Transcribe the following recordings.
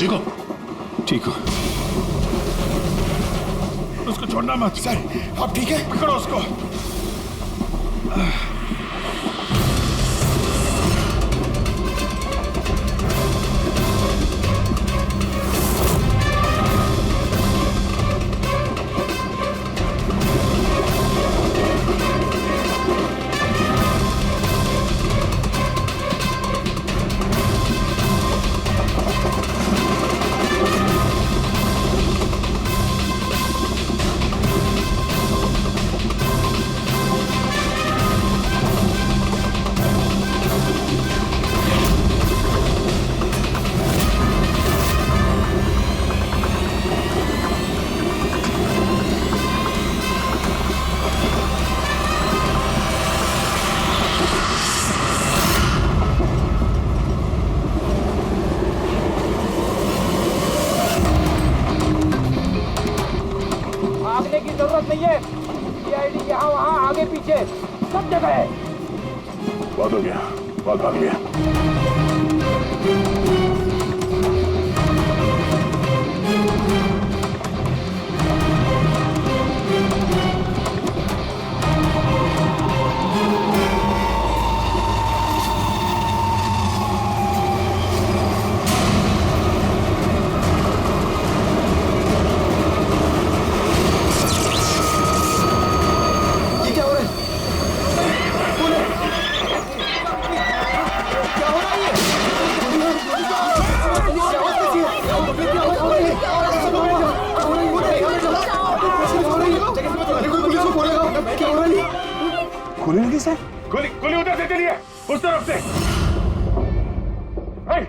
ठीक हो? ठीक हो? उसको छोड़ना मत। सर आप ठीक है? पकड़ो उसको। भागने की जरूरत नहीं है। सीआईडी यहाँ वहाँ आगे पीछे सब जगह है। बहुत हो गया, बहुत भाग लिया। ये क्या हो रहा है? बोले क्या हो रहा है? ये गोली लगी सर? गोली गोली उधर से चलिए, उस तरफ से। हे!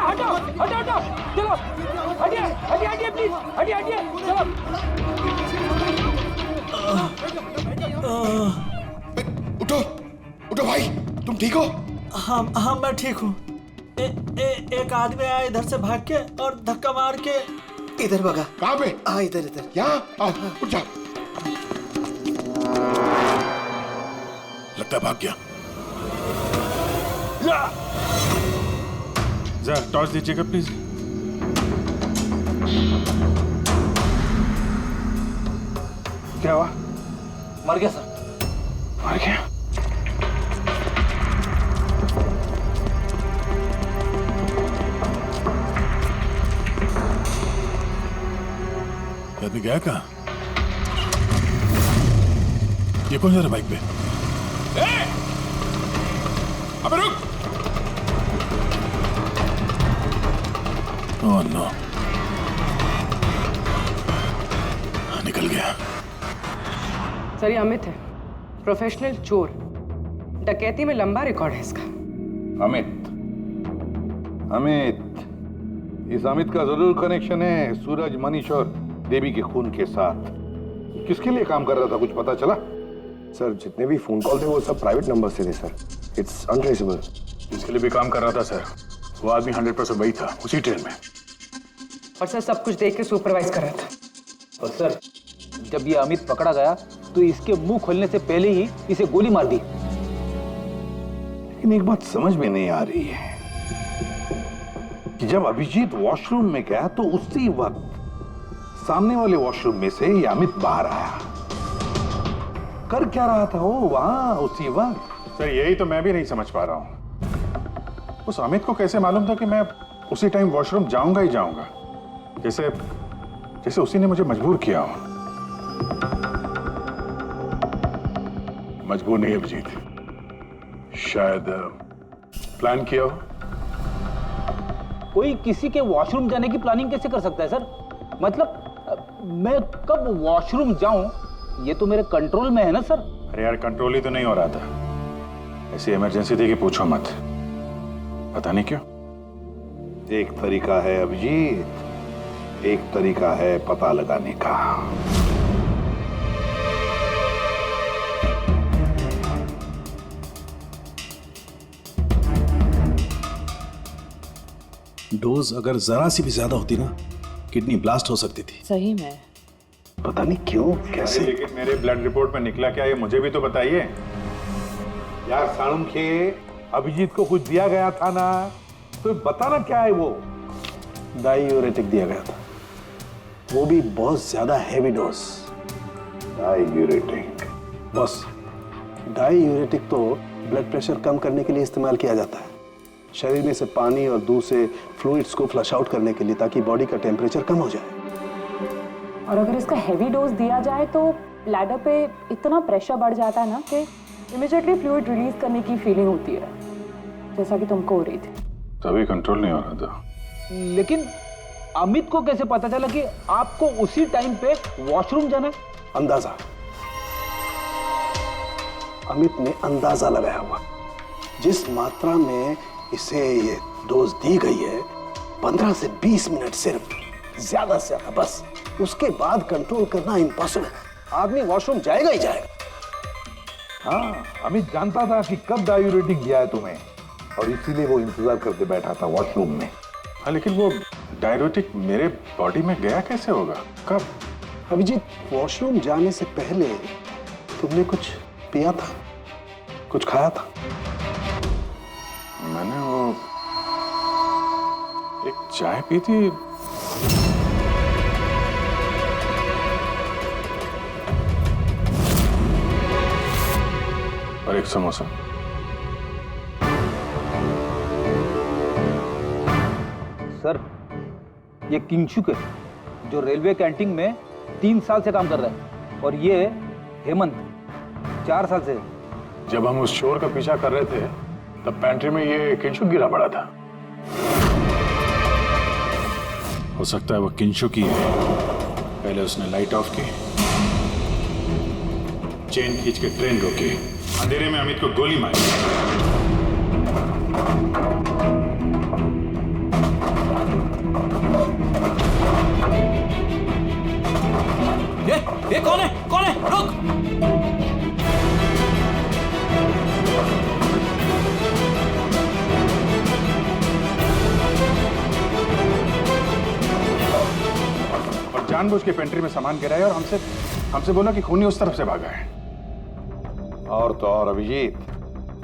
हटो हटो हटो, चलो हटिए हटिए हटिए प्लीज, हटिए हटिए चलो। उठो उठो भाई, तुम ठीक हो? हाँ हाँ मैं ठीक हूँ। एक आदमी आया इधर से भाग के और धक्का मार के इधर भागा। कहाँ पे? हाँ इधर इधर। यहाँ आओ, उठ जाओ। लगता है भाग गया। जरा टॉर्च दीजिएगा प्लीज। क्या हुआ? मर गया सर। मर गया? आदमी गया कहाँ? ये कौन जा रहा बाइक पे? अबे रुक! ओह नो, निकल गया। सर ये अमित है, प्रोफेशनल चोर। डकैती में लंबा रिकॉर्ड है इसका। अमित, इस अमित का जरूर कनेक्शन है सूरज, मनीष और देवी के खून के साथ। किसके लिए काम कर रहा था, कुछ पता चला? सर जितने भी फोन कॉल थे वो सब प्राइवेट नंबर से थे सर। It's untraceable. जिसके लिए भी काम कर रहा था सर, वो आदमी 100% वही था, उसी ट्रेन में। और सर सब कुछ देख के सुपरवाइज कर रहा था। और सर जब ये अमित पकड़ा गया तो इसके मुंह खोलने से पहले ही इसे गोली मार दी। लेकिन एक बात समझ में नहीं आ रही है कि जब अभिजीत वॉशरूम में गया तो उसी वक्त सामने वाले वॉशरूम में से ये अमित बाहर आया। कर क्या रहा था वो वहां उसी वक्त? सर यही तो मैं भी नहीं समझ पा रहा हूँ। उस अमित को कैसे मालूम था कि मैं उसी टाइम वॉशरूम जाऊंगा ही जाऊंगा? जैसे जैसे उसी ने मुझे मजबूर किया हो। मजबूर नहीं अभिजीत, शायद प्लान किया हो। कोई किसी के वॉशरूम जाने की प्लानिंग कैसे कर सकता है सर? मतलब मैं कब वॉशरूम जाऊं ये तो मेरे कंट्रोल में है ना सर। अरे यार कंट्रोल ही तो नहीं हो रहा था। ऐसी इमरजेंसी थी कि पूछो मत। पता नहीं क्यों। एक तरीका है अभिजीत, एक तरीका है पता लगाने का। डोज अगर जरा सी भी ज्यादा होती ना, किडनी ब्लास्ट हो सकती थी। सही में पता नहीं क्यों कैसे। लेकिन मेरे ब्लड रिपोर्ट में निकला क्या, ये मुझे भी तो बताइए। यार साळुंखे, अभिजीत को कुछ दिया गया था ना, तो बताना क्या है वो। डायूरेटिक दिया गया था, वो भी बहुत ज्यादा हैवी डोज। डायूरेटिक? बस डायूरेटिक तो ब्लड प्रेशर कम करने के लिए इस्तेमाल किया जाता है, शरीर में से पानी और दूध से फ्लूइड्स को फ्लश आउट करने के लिए, ताकि बॉडी का टेम्परेचर कम हो जाए। और अगर इसका हैवी डोज दिया जाए तो ब्लैडर पे इतना प्रेशर बढ़ जाता है ना कि इमीडिएटली फ्लूइड रिलीज करने की फीलिंग होती है, जैसा कि तुमको हो रही थी। तभी कंट्रोल नहीं हो रहा था। लेकिन अमित को कैसे पता चला कि आपको उसी टाइम पे वॉशरूम जाना है? अंदाजा, अमित ने अंदाजा लगाया हुआ। जिस मात्रा में इसे ये डोज दी गई है, 15 से 20 मिनट सिर्फ, ज्यादा से ज्यादा, बस उसके बाद कंट्रोल करना इम्पॉसिबल। आदमी वॉशरूम जाएगा ही जाएगा। हाँ, अमित जानता था कि कब डायूरेटिक दिया है तुम्हें, और इसीलिए वो इंतजार करते बैठा था वॉशरूम में। हाँ, लेकिन वो डायूरेटिक मेरे बॉडी में गया कैसे होगा, कब? अभिजीत, वॉशरूम जाने से पहले तुमने कुछ पिया था, कुछ खाया था? मैंने वो एक चाय पी थी। और एक समोसा। सर, ये किंगशुक है, जो रेलवे कैंटीन में 3 साल से काम कर रहा है, और ये हेमंत 4 साल से। जब हम उस चोर का पीछा कर रहे थे, तब पैंट्री में ये किंशुक गिरा पड़ा था। हो सकता है वो किंशुक ही है। पहले उसने लाइट ऑफ की, चेन खींच के ट्रेन रोकी, अंधेरे में अमित को गोली मारी। ये कौन है? कौन है? रुक! और जानबूझ के पेंट्री में सामान गिराया और हमसे बोला कि खूनी उस तरफ से भागा है। और तो और अभिजीत,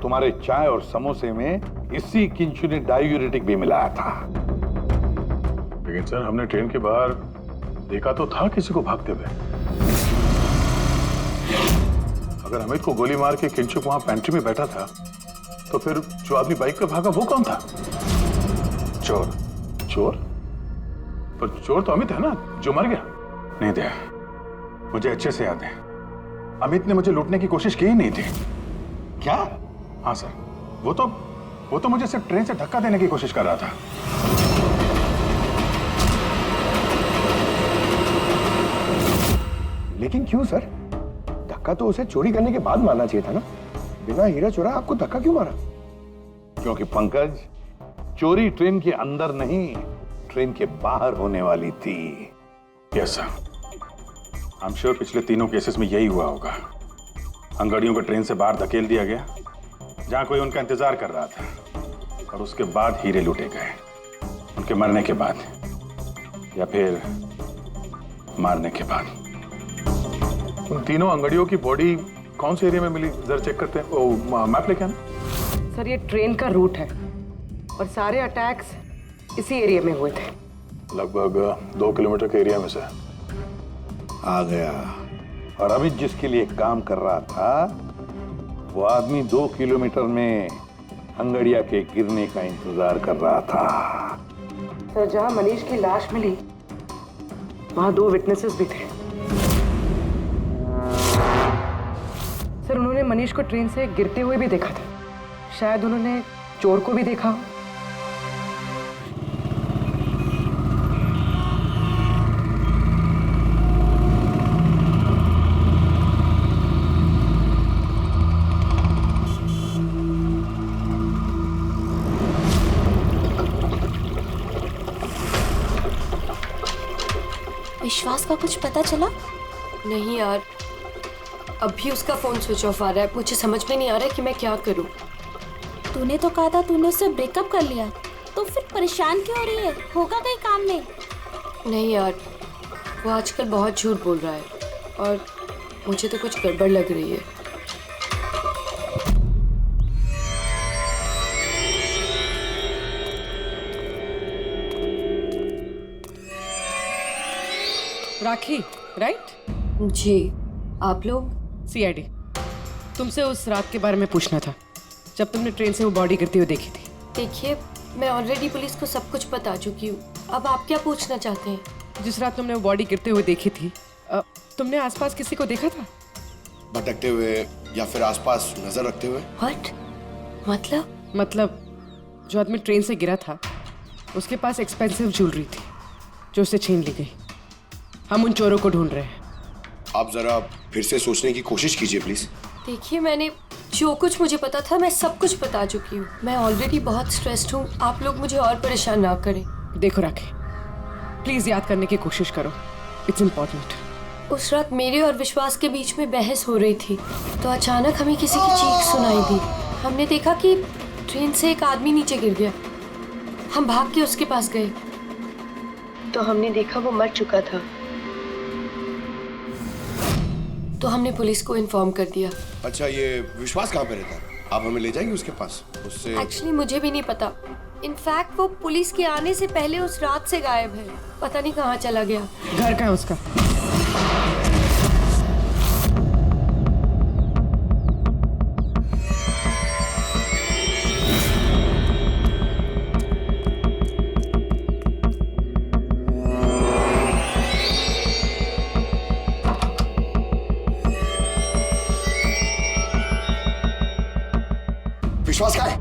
तुम्हारे चाय और समोसे में इसी किंशु ने डायूरेटिक भी मिलाया था। लेकिन सर, हमने ट्रेन के बाहर देखा तो था किसी को भागते हुए। अगर अमित को गोली मार के किंशुक वहां पेंट्री में बैठा था, तो फिर जो आदमी बाइक पे भागा वो कौन था? चोर। चोर? पर चोर तो अमित है ना, जो मर गया। नहीं दया, मुझे अच्छे से याद है, अमित ने मुझे लूटने की कोशिश की ही नहीं थी। क्या? हाँ सर, वो तो मुझे सिर्फ ट्रेन से धक्का देने की कोशिश कर रहा था। लेकिन क्यों सर? धक्का तो उसे चोरी करने के बाद मारना चाहिए था ना। बिना हीरा चोरा आपको धक्का क्यों मारा? क्योंकि पंकज, चोरी ट्रेन के अंदर नहीं, ट्रेन के बाहर होने वाली थी। Yes sir, I am sure पिछले तीनों केसेस में यही हुआ होगा। अंगड़ियों को ट्रेन से बाहर धकेल दिया गया, जहां कोई उनका इंतजार कर रहा था, और उसके बाद हीरे लूटे गए, उनके मरने के बाद, या फिर मारने के बाद। उन तीनों अंगड़ियों की बॉडी कौन से एरिया में मिली, जरा चेक करते हैं। ओ, मैप लेके आना। सर, ये ट्रेन का रूट है और सारे अटैक्स इसी एरिया में हुए थे। लगभग 2 किलोमीटर के एरिया में से। आ गया। और अमित जिसके लिए काम कर रहा था, वो आदमी 2 किलोमीटर में अंगड़िया के गिरने का इंतजार कर रहा था। सर, जहां मनीष की लाश मिली, वहां 2 विटनेसेस भी थे। सर, उन्होंने मनीष को ट्रेन से गिरते हुए भी देखा था। शायद उन्होंने चोर को भी देखा हो। विश्वास का कुछ पता चला? नहीं यार, अभी उसका फोन स्विच ऑफ आ रहा है। मुझे समझ में नहीं आ रहा है कि मैं क्या करूं। तूने तो कहा था तूने उससे ब्रेकअप कर लिया, तो फिर परेशान क्यों हो रही है? होगा कहीं काम में? नहीं यार, वो आजकल बहुत झूठ बोल रहा है। और मुझे तो कुछ गड़बड़ लग रही है। राखी, राइट? जी, आप लोग? सीआईडी। तुमसे उस रात के बारे में पूछना था जब तुमने ट्रेन से वो बॉडी गिरती हुई देखी थी। देखिए, मैं ऑलरेडी पुलिस को सब कुछ बता चुकी हूँ। अब आप क्या पूछना चाहते हैं? जिस रात तुमने वो बॉडी गिरते हुए देखी थी, तुमने आसपास किसी को देखा था? भटकते हुए या फिर आसपास नजर रखते हुए? व्हाट? मतलब जो आदमी ट्रेन से गिरा था उसके पास एक्सपेंसिव ज्वेलरी थी जो उससे छीन ली गई। हम उन चोरों को ढूंढ रहे हैं। आप जरा फिर से सोचने की कोशिश कीजिए प्लीज। देखिए, मैंने जो कुछ मुझे पता था मैं सब कुछ बता चुकी हूँ। मैं ऑलरेडी बहुत स्ट्रेस्ड हूँ। आप लोग मुझे और परेशान ना करें। देखो राखी, प्लीज याद करने की कोशिश करो, इट्स इम्पोर्टेंट। उस रात मेरे और विश्वास के बीच में बहस हो रही थी तो अचानक हमें किसी की चीख सुनाई दी। हमने देखा कि ट्रेन से एक आदमी नीचे गिर गया। हम भाग के उसके पास गए तो हमने देखा वो मर चुका था। तो हमने पुलिस को इन्फॉर्म कर दिया। अच्छा, ये विश्वास कहाँ पे रहता है? आप हमें ले जाएंगे उसके पास? उससे एक्चुअली मुझे भी नहीं पता। इनफैक्ट वो पुलिस के आने से पहले उस रात से गायब है। पता नहीं कहाँ चला गया। घर कहाँ है उसका? विश्वास कहाँ है?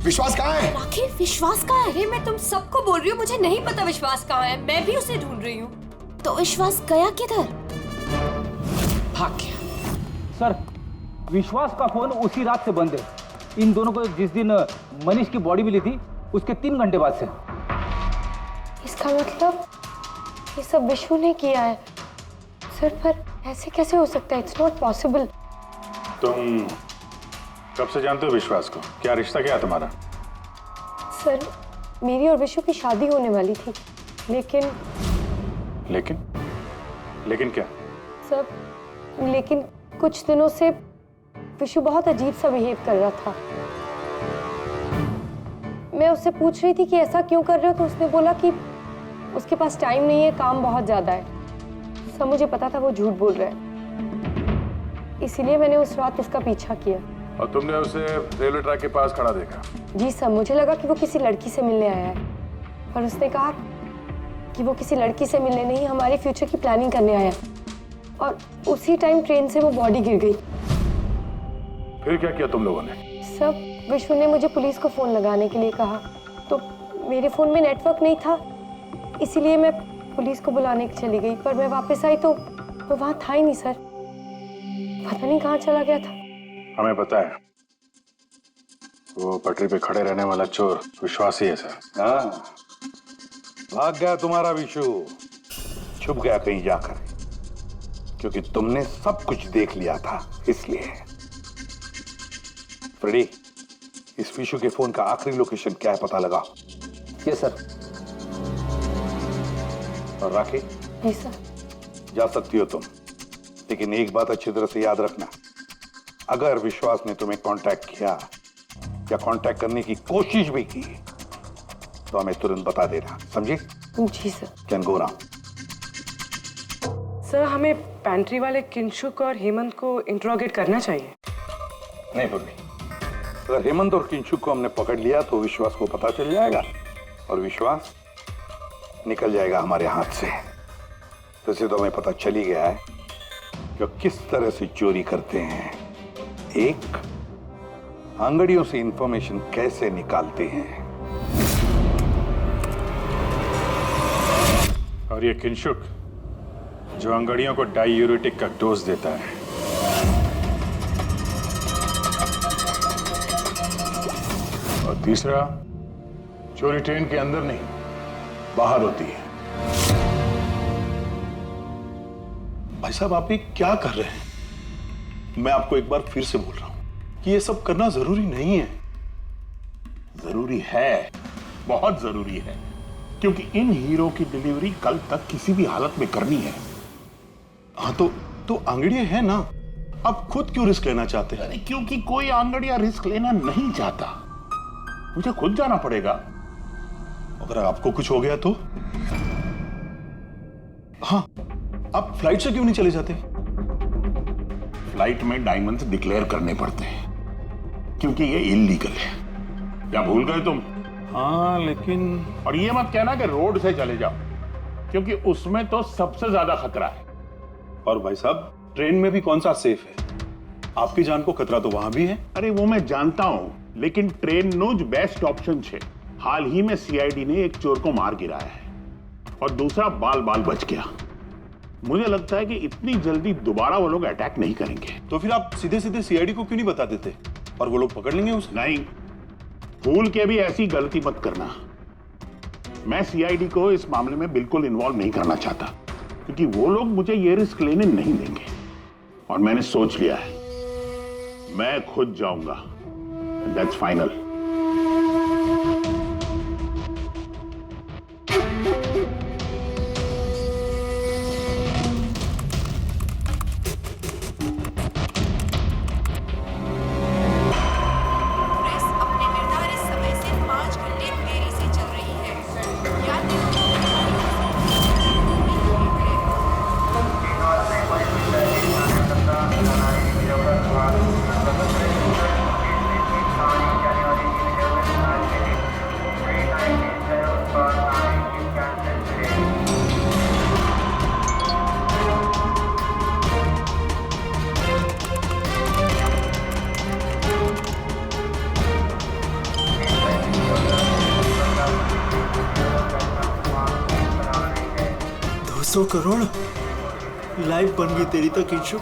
विश्वास कहाँ है? राखी, विश्वास कहाँ है? अरे मैं तुम सबको बोल रही हूँ, मुझे नहीं पता विश्वास कहाँ है। मैं भी उसे ढूंढ रही हूँ। तो विश्वास गया किधर? भाग गया। सर, विश्वास का फोन उसी रात से बंद है। इन दोनों को जिस दिन मनीष की बॉडी मिली थी उसके 3 घंटे बाद से। इसका मतलब ये सब विशु ने किया है। सर, पर ऐसे कैसे हो सकता है? It's not possible. तुम कब से जानते हो विश्वास को? क्या रिश्ता क्या है तुम्हारा? सर, मेरी और विशु की शादी होने वाली थी, लेकिन क्या? सर, लेकिन कुछ दिनों से विशु बहुत अजीब सा बिहेव कर रहा था। मैं उससे पूछ रही थी कि ऐसा क्यों कर रहे हो, तो उसने बोला कि उसके पास टाइम नहीं है, काम बहुत ज्यादा है। सर, मुझे पता था वो झूठ बोल रहा है, इसीलिए मैंने उस रात उसका पीछा किया। और तुमने उसे रेलवे ट्रैक के पास खड़ा देखा? जी सर, मुझे लगा कि वो किसी लड़की से मिलने आया है, पर उसने कहा कि वो किसी लड़की से मिलने नहीं, हमारे फ्यूचर की प्लानिंग करने आया। और उसी टाइम ट्रेन से वो बॉडी गिर गई। फिर क्या किया तुम लोगों ने? सब विशु ने मुझे पुलिस को फोन लगाने के लिए कहा, तो मेरे फोन में नेटवर्क नहीं था, इसीलिए मैं पुलिस को बुलाने चली गई। पर मैं वापस आई तो वो वहां था ही नहीं सर। पता नहीं कहाँ चला गया था। हमें पता है, वो पटरी पे खड़े रहने वाला चोर विश्वास ही है सर। हाँ, भाग गया तुम्हारा विशु, छुप गया कहीं जाकर, क्योंकि तुमने सब कुछ देख लिया था इसलिए। फ्रेडी, इस विशु के फोन का आखिरी लोकेशन क्या है पता लगाओ। Yes sir. और राखी, जी सर। जा सकती हो तुम, लेकिन एक बात अच्छी तरह से याद रखना, अगर विश्वास ने तुम्हें कांटेक्ट किया या कांटेक्ट करने की कोशिश भी की तो हमें तुरंत बता देना, समझी? जी sir. Can go now. Sir, हमें पैंट्री वाले किंशुक और हेमंत को इंट्रोगेट करना चाहिए। नहीं पूर्वी, अगर हेमंत और किंशुक को हमने पकड़ लिया तो विश्वास को पता चल जाएगा और विश्वास निकल जाएगा हमारे हाथ से। वैसे तो हमें पता चल ही गया है कि किस तरह से चोरी करते हैं, एक अंगड़ियों से इंफॉर्मेशन कैसे निकालते हैं। और ये किंशुक जो अंगड़ियों को डायूरेटिक का डोज देता है। और तीसरा, चोरी ट्रेन के अंदर नहीं, बाहर होती है। भाई साहब, आप ये क्या कर रहे हैं? मैं आपको एक बार फिर से बोल रहा हूं कि ये सब करना जरूरी नहीं है। जरूरी है, बहुत जरूरी है, क्योंकि इन हीरो की डिलीवरी कल तक किसी भी हालत में करनी है। हाँ, तो तो आंगड़िया है ना, आप खुद क्यों रिस्क लेना चाहते हैं? अरे क्योंकि कोई आंगड़िया रिस्क लेना नहीं चाहता, मुझे खुद जाना पड़ेगा। अगर आपको कुछ हो गया तो? हाँ, आप फ्लाइट से क्यों नहीं चले जाते? फ्लाइट में डायमंड्स डिक्लेयर करने पड़ते हैं क्योंकि ये इलीगल है। क्या भूल गए तुम? हाँ लेकिन, और ये मत कहना कि रोड से चले जाओ, क्योंकि उसमें तो सबसे ज्यादा खतरा है। और भाई साहब, ट्रेन में भी कौन सा सेफ है? आपकी जान को खतरा तो वहां भी है। अरे वो मैं जानता हूं, लेकिन ट्रेन नो ज बेस्ट ऑप्शन है। हाल ही में सीआईडी ने एक चोर को मार गिराया है और दूसरा बाल बाल बच गया। मुझे लगता है कि इतनी जल्दी दोबारा वो लोग अटैक नहीं करेंगे। तो फिर आप सीधे सीधे सीआईडी को क्यों नहीं बता देते और वो लोग पकड़ लेंगे उसे? नहीं, भूल के भी ऐसी गलती मत करना। मैं सीआईडी को इस मामले में बिल्कुल इन्वॉल्व नहीं करना चाहता, क्योंकि वो लोग मुझे ये रिस्क लेने नहीं देंगे। और मैंने सोच लिया है, मैं खुद जाऊंगा। That's final. करोड़ लाइफ बन गई तेरी तो किंशु।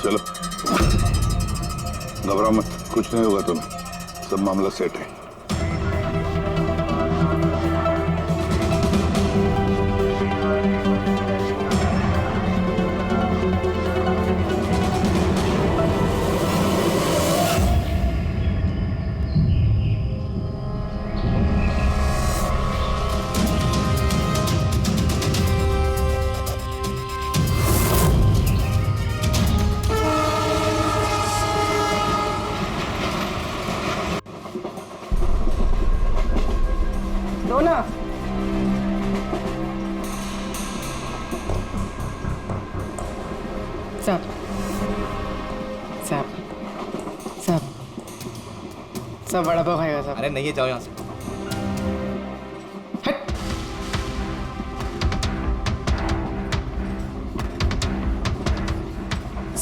चलो, घबराओ मत, कुछ नहीं होगा तुम्हें, सब मामला सेट है। ना साहब साहब साहब सब बड़ा पाव खाएगा साहब। अरे नहीं, जाओ यहाँ से।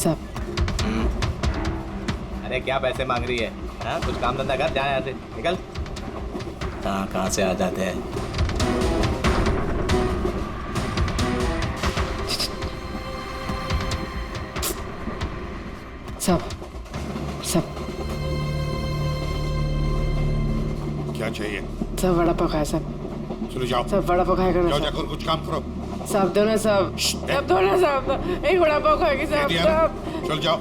साहब अरे क्या पैसे मांग रही है? हाँ, कुछ काम धंधा कर, जा यहाँ से, निकल। कहाँ से आ जाते हैं। सब सब क्या चाहिए? सब वड़ा पाव खाया सब। चलो जाओ, सब वड़ा पाव खाएगा ना। जाओ जाकर कुछ काम करो। साहब दो ना साहब, साहब दो ना साहब, एक वड़ा पाव खाएगी साहब। साहब चल जाओ।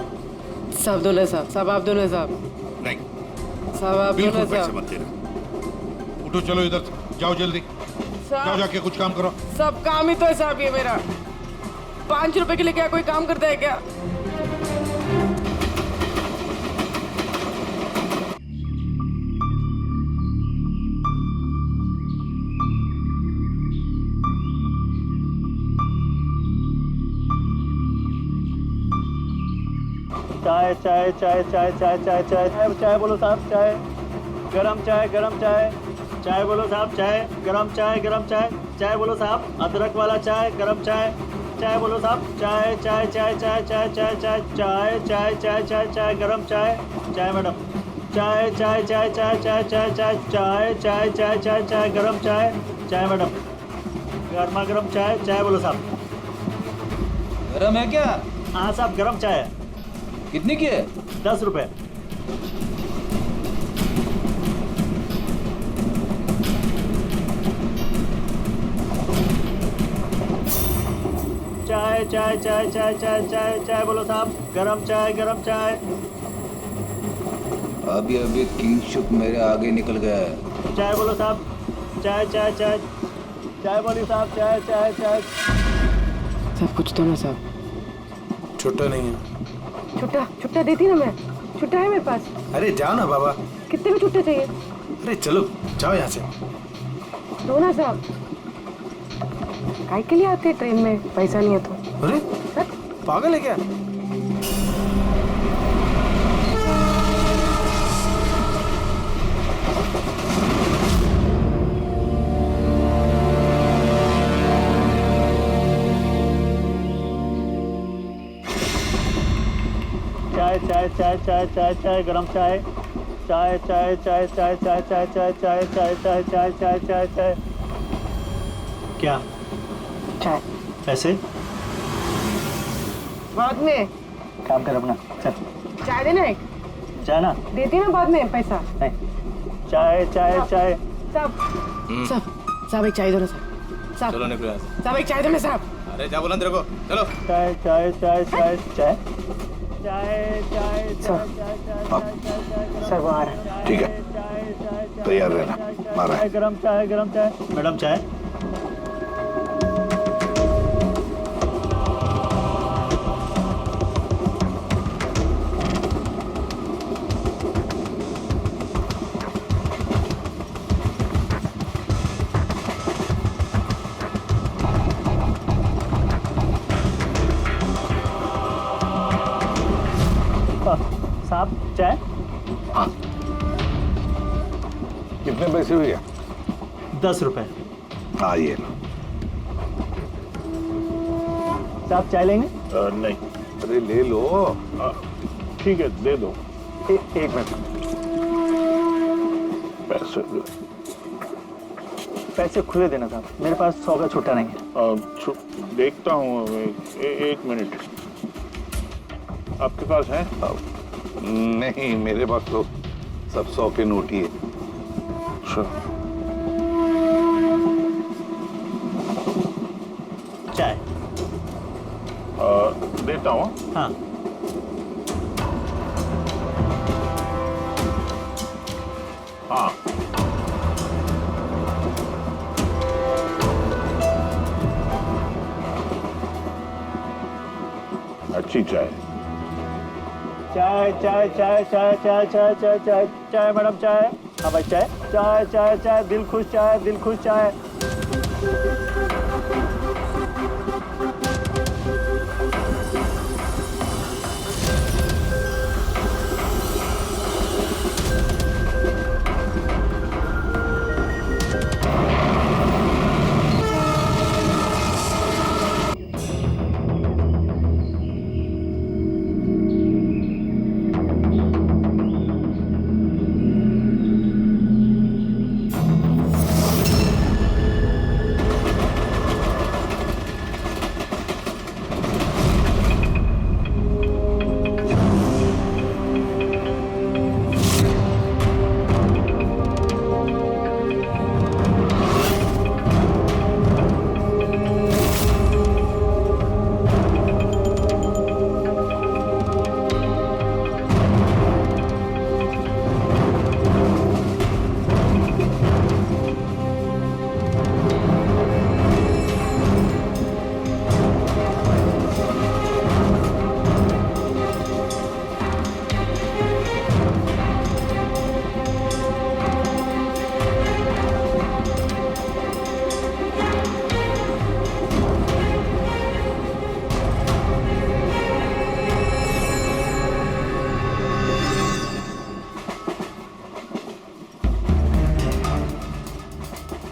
साहब दो ना साहब, साहब आप दो ना साहब। नहीं साहब आप दो ना बिल्कुल पैसे साहब। मत देना। उठो, चलो इधर से, जाओ जल्दी, जाओ जाके कुछ काम करो। सब काम ही तो है साहब ये मेरा। 5 रुपए के लिए क्या कोई काम करता है क्या? चाय चाय चाय चाय चाय चाय चाय चाय चाय बोलो साहब चाय गरम चाय चाय बोलो साहब चाय गरम चाय चाय बोलो साहब अदरक वाला चाय गरम चाय बोलो साहब चाय चाय चाय चाय चाय चाय चाय चाय चाय चाय चाय चाय गरम चाय मैडम चाय चाय चाय चाय चाय चाय चाय चाय चाय चाय चाय चाय गरम चाय मैडम गर्मा गर्म चाय बोलो साहब गरम है क्या? हाँ साहब गरम चाय है। कितनी की है? 10 रुपए। चाय चाय चाय चाय चाय चाय चाय बोलो साहब गरम चाय अभी अभी किंगशुक मेरे आगे निकल गया है। चाय बोलो साहब चाय चाय चाय चाय बोली साहब चाय चाय चाय सब कुछ तो ना साहब। छुट्टा नहीं है। छुट्टा देती ना मैं। छुट्टा है मेरे पास। अरे जाओ ना बाबा। कितने में छुट्टा चाहिए? अरे चलो जाओ यहाँ से। दो ना साहब। काय के लिए आते ट्रेन में पैसा नहीं है तो? अरे पागल है क्या? चाय चाय चाय चाय चाय गरम चाय चाय चाय चाय चाय चाय चाय चाय चाय चाय चाय चाय चाय चाय चाय क्या चाय पैसे बाद में काम कर अपना चल चाय देना एक चाय ना देती ना बाद में पैसा नहीं चाय चाय चाय साहब एक चाय दो ना साहब चलो निकलो यहाँ से। साहब एक चाय दो ना साहब अरे क्या बोला तेरे को? चलो। चाय चाय चाय चाय चाय चाय चाय सर वो आ रहा है। ठीक है तैयार रहना मारा है। गरम चाय मैडम चाय साहब चाय हाँ कितने पैसे हुए? 10 रुपए। हाँ ये लो। साहब चाय लेंगे? नहीं। अरे ले लो। ठीक है दे दो। एक मिनट पैसे खुले देना साहब मेरे पास 100 का छुट्टा नहीं है। देखता हूँ एक मिनट आपके पास है? नहीं मेरे पास तो सब 100 के नोट ही है। चाय देता हूँ। हाँ हाँ अच्छी चाय। चाय चाय चाय चाय चाय चाय चाय चाय चाय मैडम चाय। हाँ भाई चाय चाय चाय चाय दिल खुश चाय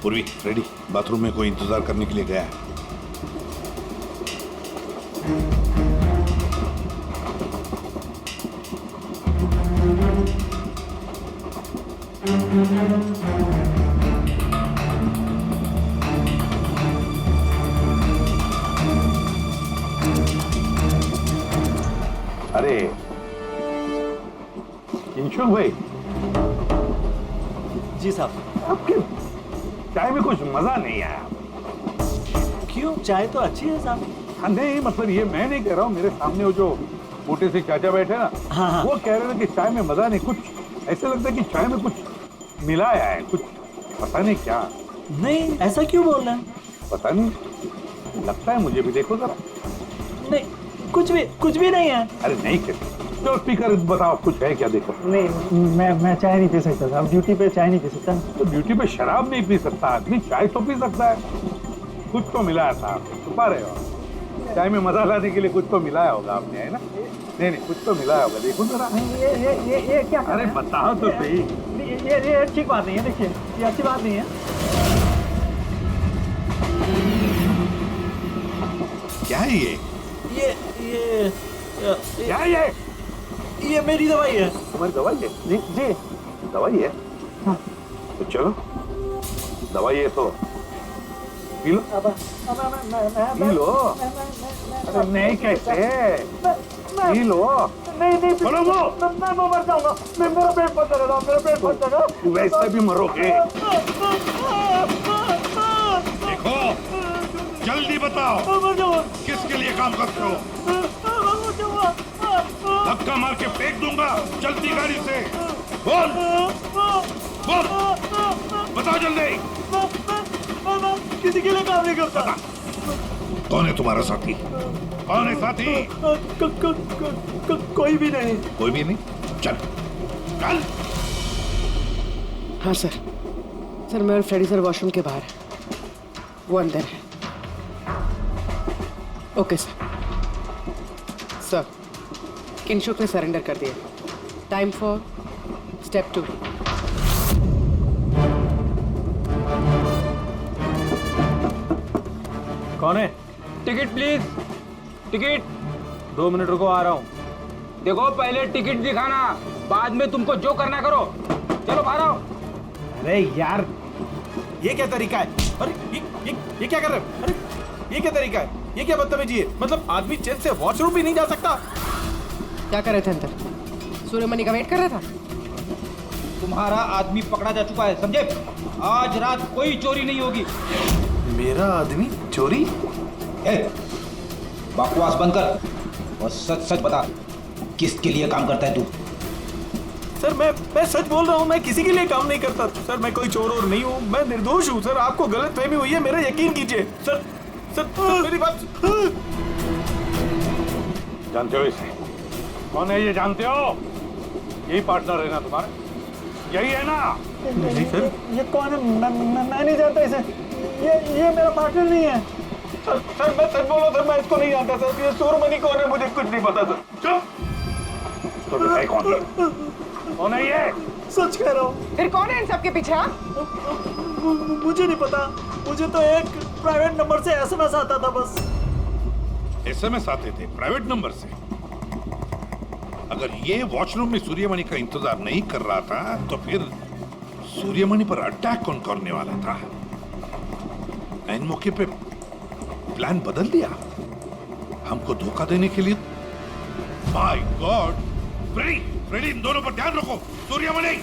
पूर्वी रेडी, बाथरूम में कोई इंतजार करने के लिए गया है। अरे किंशुक भाई। जी साहब। आपके चाय में कुछ मजा नहीं आया। क्यों? चाय तो अच्छी है साहब। हाँ, नहीं मतलब ये मैं नहीं कह रहा हूँ, मेरे सामने वो जो मोटे से चाचा बैठे ना, हाँ। वो कह रहे थे कि चाय में मजा नहीं, कुछ ऐसा लगता है कि चाय में कुछ मिलाया है, कुछ पता नहीं क्या। नहीं, ऐसा क्यों बोल रहे हैं? पता नहीं, लगता है मुझे भी। देखो जरा। नहीं, कुछ भी नहीं है। अरे नहीं कहते तो स्पीकर बताओ, कुछ है क्या? देखो। नहीं, मैं चाय नहीं पी सकता साहब, ड्यूटी पे चाय नहीं पी सकता। तो ड्यूटी पे शराब नहीं पी सकता आदमी, चाय तो पी सकता है। कुछ तो मिलाया था आपने, छुपा रहे हो। चाय में मजा लाने के लिए कुछ तो मिलाया होगा आपने, है ना? नहीं, कुछ तो मिलाया होगा, देखो जरा। ये क्या? अरे बताओ तो सही। ये ठीक बात नहीं है, देखिए ये अच्छी बात नहीं है। क्या है ये? क्या है ये मेरी दवाई है। तुम्हारी दवाई है? जी दवाई है। हाँ। तो चलो, दवाई है तो पी लो। P low. अरे नहीं कैसे? P low. नहीं बोलो वो। मैं मर जाऊंगा। मेरा पेट फट जाएगा, मेरा पेट फट जाएगा। वैसे भी मरोगे। देखो, जल्दी बताओ, किसके लिए काम करते हो? धक्का मार के फेंक दूंगा, जल्दी गाड़ी से। बोल बोल, बताओ जल्दी। किसी के लिए काम नहीं करता। कौन है तुम्हारा साथी? कौन है साथी? कोई भी नहीं। कोई भी नहीं? चल चल। हाँ सर, मैं और फ्रेडी सर वॉशरूम के बाहर है, वो अंदर है। ओके सर, किंशुक ने सरेंडर कर दिया। Time for step 2। कौन है? Ticket please, ticket. 2 मिनट रुको, आ रहा हूँ। देखो, पहले टिकट दिखाना, बाद में तुमको जो करना करो। चलो बाहर आओ। अरे यार, ये क्या तरीका है? अरे ये क्या कर रहे हो? अरे ये क्या तरीका है? ये क्या बदतमीजी है? मतलब आदमी चैन से वॉशरूम भी नहीं जा सकता। क्या कर रहे थे अंदर? सूर्यमणि का वेट कर रहा था। तुम्हारा आदमी पकड़ा जा चुका है, समझे? आज रात कोई चोरी नहीं होगी। मेरा आदमी चोरी? बकवास बंद कर और सच सच बता, किसके लिए काम करता है तू? सर मैं सच बोल रहा हूँ, मैं किसी के लिए काम नहीं करता सर। मैं कोई चोर और नहीं हूँ, मैं निर्दोष हूँ सर। आपको गलतफहमी हुई है, मेरा यकीन कीजिए सर। सर मेरी बात। जानते हो इसे? कौन है ये? जानते हो? यही पार्टनर है ना तुम्हारा? यही है ना? नहीं सर, ये कौन है? मैं नहीं जानता इसे। ये मेरा पार्टनर नहीं है सर। मैं सच बोल रहा हूँ सर, मैं इसको नहीं जानता सर। ये सूर्यमणि कौन है मुझे कुछ नहीं पता सर। चुप। तो बताइए कौन है? कौन है ये? सच कह रहा हूँ। फिर कौन है इन सबके पीछे? मुझे नहीं पता, मुझे तो एक प्राइवेट नंबर से एसएमएस आता था बस। एसएमएस आते थे प्राइवेट नंबर से? अगर ये वॉशरूम में सूर्यमणि का इंतजार नहीं कर रहा था, तो फिर सूर्यमणि पर अटैक कौन करने वाला था? इन मौके पे प्लान बदल दिया हमको धोखा देने के लिए। My God! फ्रेडी, इन दोनों पर ध्यान रखो। सूर्यमणि,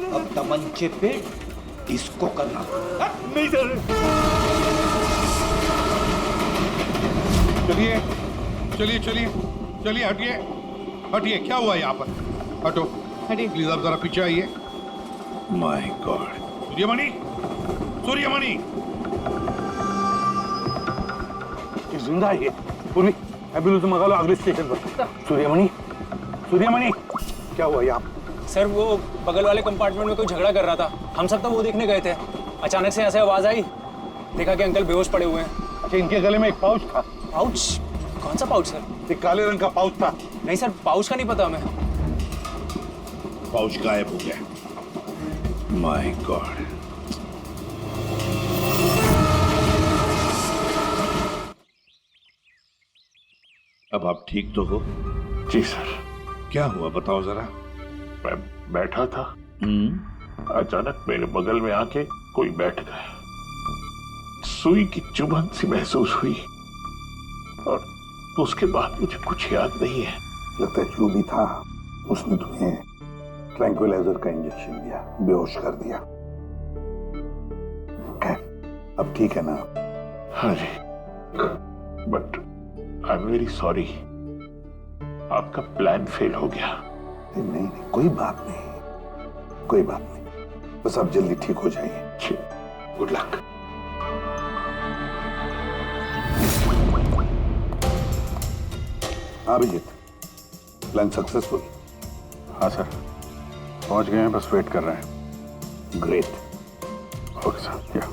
अब तमंचे पे डिस्को करना। नहीं सर। चलिए चलिए चलिए चलिए, हटिए हटिए। क्या हुआ यहाँ पर? हटो, हटिए प्लीज। आप जरा पीछे आइए। My God! सूर्यमणि, सूर्यमणि जिंदा है? पूरी एम्बुलेंस मंगा लो अगले स्टेशन पर। सूर्यमणि, सूर्यमणि क्या हुआ यहाँ? सर वो बगल वाले कंपार्टमेंट में कोई झगड़ा कर रहा था, हम सब तो वो देखने गए थे। अचानक से ऐसे आवाज आई, देखा कि अंकल बेहोश पड़े हुए हैं। अच्छा, इनके गले में एक पाउच था। पाउच? कौन सा पाउच सर? एक काले रंग का पाउच था। नहीं सर, पाउच का नहीं पता हमें। पाउच गायब हो गया। My God. अब आप ठीक तो हो? जी सर। क्या हुआ बताओ जरा। मैं बैठा था, अचानक मेरे बगल में आके कोई बैठ गया। सुई की चुभन सी महसूस हुई और उसके बाद मुझे कुछ याद नहीं है। लगता है जो भी था उसने तुम्हें ट्रैंक्विलाइजर का इंजेक्शन दिया, बेहोश कर दिया। खैर अब ठीक है ना? हाँ जी, but I am very sorry, आपका प्लान फेल हो गया। नहीं नहीं, कोई बात नहीं, कोई बात नहीं, बस आप जल्दी ठीक हो जाइए। Good luck. Abhijit, plan successful? हाँ सर, पहुंच गए हैं, बस वेट कर रहे हैं। ग्रेट। Okay sir. या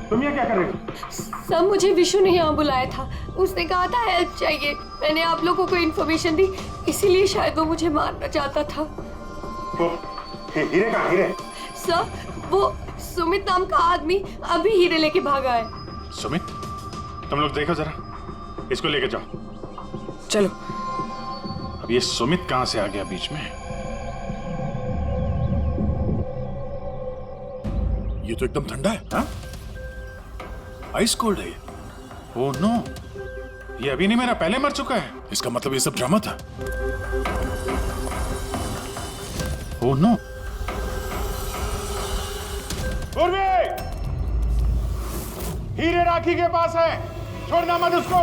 तुम ये क्या कर रहे हो? सब मुझे विशु ने यहाँ बुलाया था, उसने कहा था हेल्प चाहिए, मैंने आप लोगों को इन्फॉर्मेशन दी, इसीलिए शायद वो मुझे मारना चाहता था। हीरे कहाँ? हीरे? सर, वो सुमित नाम का आदमी अभी हीरे लेके भागा है। सुमित? तुम लोग देखो जरा, इसको लेके जाओ। चलो। अब ये सुमित कहाँ से आ गया बीच में? ये तो एकदम ठंडा है। हाँ? आइस कोल्ड है ये। ओह नो, ये अभी नहीं मेरा, पहले मर चुका है। इसका मतलब ये सब ड्रामा था। Oh no. उर्वी, हीरे राखी के पास है, छोड़ना मत उसको।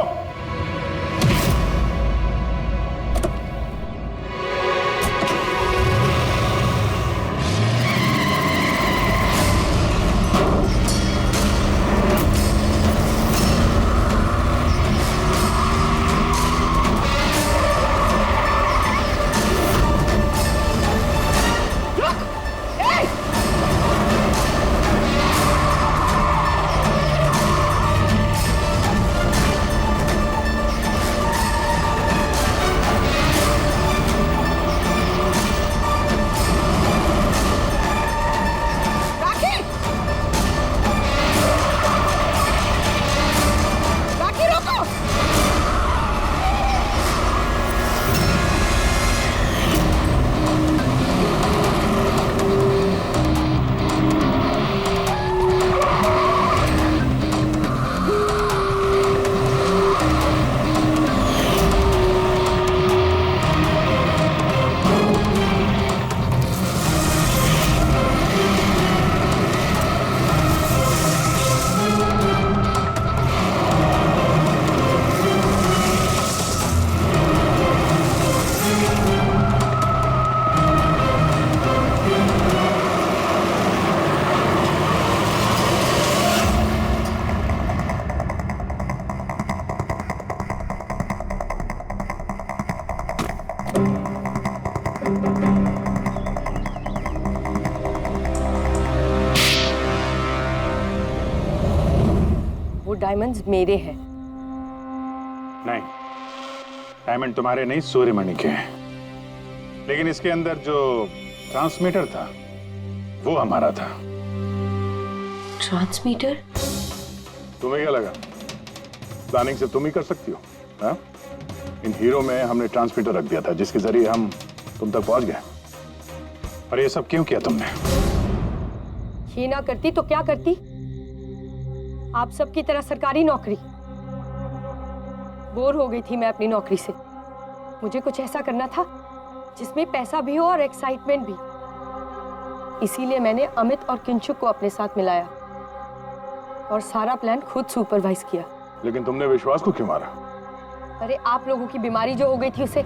डायमंड्स मेरे हैं। नहीं, डायमंड तुम्हारे नहीं, सूर्यमणि के हैं। लेकिन इसके अंदर जो ट्रांसमीटर था वो हमारा था। ट्रांसमीटर? तुम्हें क्या लगा प्लानिंग से तुम ही कर सकती हो? हाँ? इन हीरो में हमने ट्रांसमीटर रख दिया था जिसके जरिए हम तुम तक पहुंच गए। और ये सब क्यों किया तुमने? ये ना करती तो क्या करती? आप सबकी तरह सरकारी नौकरी। बोर हो गई थी मैं अपनी नौकरी से। मुझे कुछ ऐसा करना था जिसमें पैसा भी हो और एक्साइटमेंट भी। इसीलिए मैंने अमित और किंचुक को अपने साथ मिलाया और सारा प्लान खुद सुपरवाइज किया। लेकिन तुमने विश्वास को क्यों मारा? अरे आप लोगों की बीमारी जो हो गई थी उसे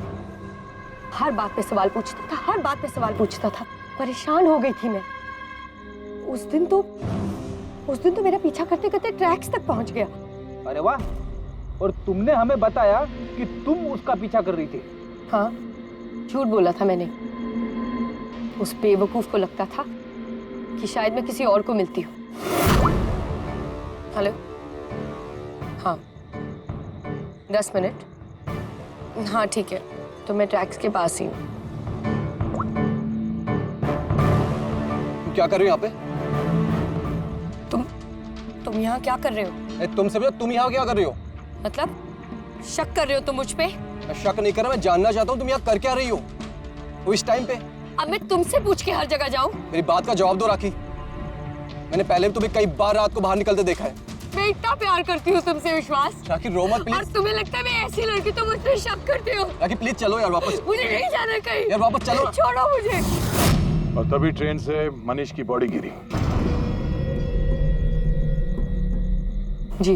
हर बात पे सवाल पूछता था, हर बात पे सवाल पूछता था। परेशान हो गई थी मैं। उस दिन तो मेरा पीछा करते करते ट्रैक्स तक पहुंच गया। अरे वाह, और तुमने हमें बताया कि तुम उसका पीछा कर रही थी। हाँ, झूठ बोला था मैंने। उस बेवकूफ को लगता था कि शायद मैं किसी और को मिलती हूँ। हेलो, हाँ 10 मिनट। हाँ ठीक है, तो मैं ट्रैक्स के पास ही हूँ। क्या कर रहे हो यहाँ पे? तुम यहाँ क्या कर रहे हो? तुमसे भी तुम यहाँ क्या कर रही हो? मतलब शक कर रहे हो तुम मुझ पे? मैं शक नहीं कर रहा, मैं जानना चाहता हूँ तुम यहाँ कर क्या रही हो वो इस टाइम पे। अब मैं तुमसे पूछ के हर जगह जाऊँ? मेरी बात का जवाब दो राखी। मैंने पहले भी तुम्हें कई बार रात को बाहर निकलते देखा है। मैं इतना प्यार करती हूँ तुमसे विश्वास। राखी रो मत प्लीज। और तुम्हें लगता है मैं ऐसी लड़की तो मुझ पे शक करते हो? राखी प्लीज चलो यार वापस। मुझे नहीं जाना कहीं। यार वापस चलो। छोड़ो मुझे। और तभी ट्रेन से मनीष की बॉडी गिरी। जी,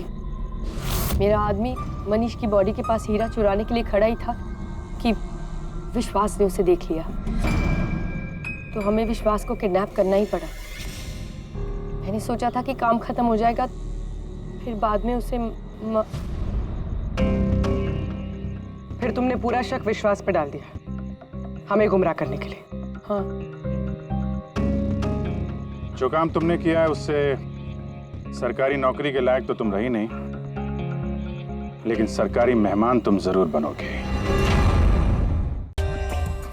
मेरा आदमी मनीष की बॉडी के पास हीरा चुराने के लिए खड़ा ही था कि विश्वास ने उसे देख लिया। तो हमें विश्वास को किडनैप करना ही पड़ा। मैंने सोचा था कि काम खत्म हो जाएगा, फिर बाद में उसे फिर तुमने पूरा शक विश्वास पे डाल दिया हमें गुमराह करने के लिए। हाँ, जो काम तुमने किया है उससे सरकारी नौकरी के लायक तो तुम रही नहीं, लेकिन सरकारी मेहमान तुम जरूर बनोगे।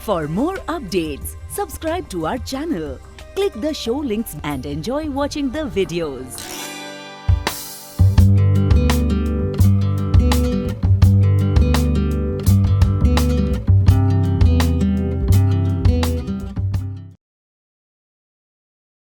For more updates, subscribe to our channel, click the show links and enjoy watching the videos.